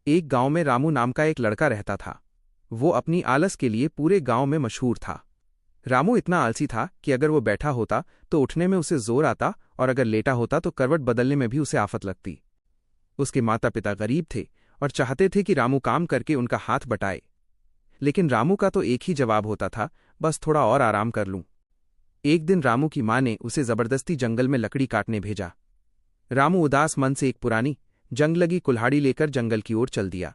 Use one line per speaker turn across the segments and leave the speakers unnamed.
एक गांव में रामू नाम का एक लड़का रहता था। वो अपनी आलस के लिए पूरे गांव में मशहूर था। रामू इतना आलसी था कि अगर वो बैठा होता तो उठने में उसे जोर आता, और अगर लेटा होता तो करवट बदलने में भी उसे आफत लगती। उसके माता पिता गरीब थे और चाहते थे कि रामू काम करके उनका हाथ बटाए, लेकिन रामू का तो एक ही जवाब होता था, बस थोड़ा और आराम कर लूं। एक दिन रामू की मां ने उसे जबरदस्ती जंगल में लकड़ी काटने भेजा। रामू उदास मन से एक पुरानी जंग लगी कुल्हाड़ी लेकर जंगल की ओर चल दिया।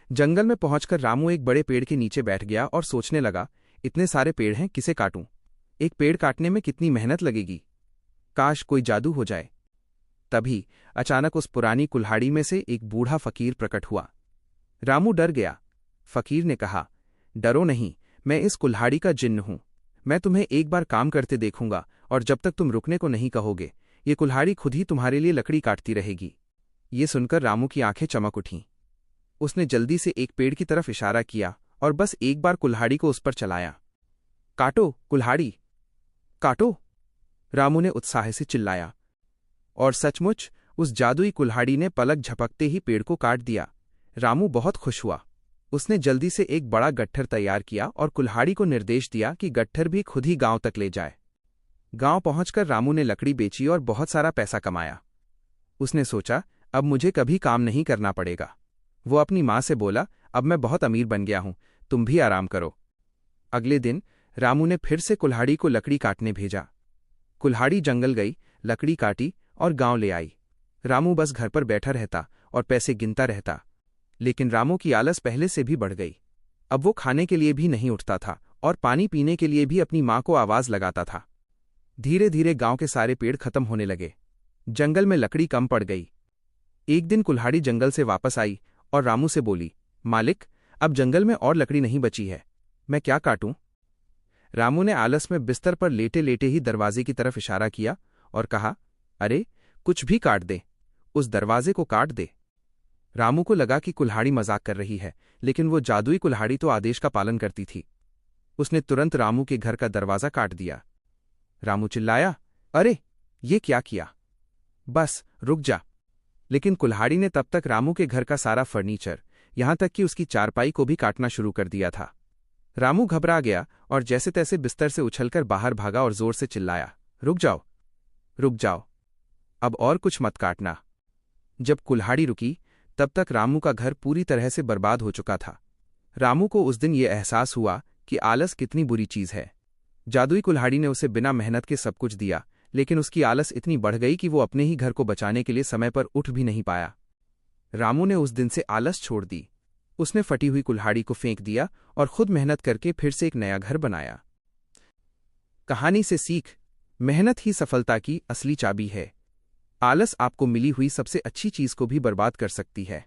जंगल में पहुंचकर रामू एक बड़े पेड़ के नीचे बैठ गया और सोचने लगा, इतने सारे पेड़ हैं, किसे काटूं? एक पेड़ काटने में कितनी मेहनत लगेगी। काश कोई जादू हो जाए। तभी अचानक उस पुरानी कुल्हाड़ी में से एक बूढ़ा फकीर प्रकट हुआ। रामू डर गया। फकीर ने कहा, डरो नहीं, मैं इस कुल्हाड़ी का जिन्न हूं। मैं तुम्हें एक बार काम करते देखूंगा, और जब तक तुम रुकने को नहीं कहोगे ये कुल्हाड़ी खुद ही तुम्हारे लिए लकड़ी काटती रहेगी। ये सुनकर रामू की आंखें चमक उठीं। उसने जल्दी से एक पेड़ की तरफ इशारा किया और बस एक बार कुल्हाड़ी को उस पर चलाया। काटो कुल्हाड़ी, काटो! रामू ने उत्साह से चिल्लाया, और सचमुच उस जादुई कुल्हाड़ी ने पलक झपकते ही पेड़ को काट दिया। रामू बहुत खुश हुआ। उसने जल्दी से एक बड़ा गट्ठर तैयार किया और कुल्हाड़ी को निर्देश दिया कि गट्ठर भी खुद ही गांव तक ले जाए। गांव पहुंचकर रामू ने लकड़ी बेची और बहुत सारा पैसा कमाया। उसने सोचा, अब मुझे कभी काम नहीं करना पड़ेगा। वो अपनी मां से बोला, अब मैं बहुत अमीर बन गया हूं, तुम भी आराम करो। अगले दिन रामू ने फिर से कुल्हाड़ी को लकड़ी काटने भेजा। कुल्हाड़ी जंगल गई, लकड़ी काटी और गांव ले आई। रामू बस घर पर बैठा रहता और पैसे गिनता रहता, लेकिन रामू की आलस पहले से भी बढ़ गई। अब वो खाने के लिए भी नहीं उठता था और पानी पीने के लिए भी अपनी मां को आवाज लगाता था। धीरे धीरे गांव के सारे पेड़ खत्म होने लगे। जंगल में लकड़ी कम पड़ गई। एक दिन कुल्हाड़ी जंगल से वापस आई और रामू से बोली, मालिक, अब जंगल में और लकड़ी नहीं बची है, मैं क्या काटूं? रामू ने आलस में बिस्तर पर लेटे लेटे ही दरवाजे की तरफ इशारा किया और कहा, अरे कुछ भी काट दे, उस दरवाजे को काट दे। रामू को लगा कि कुल्हाड़ी मजाक कर रही है, लेकिन वो जादुई कुल्हाड़ी तो आदेश का पालन करती थी। उसने तुरंत रामू के घर का दरवाजा काट दिया। रामू चिल्लाया, अरे ये क्या किया? बस रुक जा। लेकिन कुल्हाड़ी ने तब तक रामू के घर का सारा फर्नीचर, यहां तक कि उसकी चारपाई को भी काटना शुरू कर दिया था। रामू घबरा गया और जैसे तैसे बिस्तर से उछलकर बाहर भागा और जोर से चिल्लाया, रुक जाओ, रुक जाओ, अब और कुछ मत काटना। जब कुल्हाड़ी रुकी, तब तक रामू का घर पूरी तरह से बर्बाद हो चुका था। रामू को उस दिन ये एहसास हुआ कि आलस कितनी बुरी चीज है। जादुई कुल्हाड़ी ने उसे बिना मेहनत के सब कुछ दिया, लेकिन उसकी आलस इतनी बढ़ गई कि वो अपने ही घर को बचाने के लिए समय पर उठ भी नहीं पाया। रामू ने उस दिन से आलस छोड़ दी। उसने फटी हुई कुल्हाड़ी को फेंक दिया और खुद मेहनत करके फिर से एक नया घर बनाया। कहानी से सीख, मेहनत ही सफलता की असली चाबी है। आलस आपको मिली हुई सबसे अच्छी चीज को भी बर्बाद कर सकती है।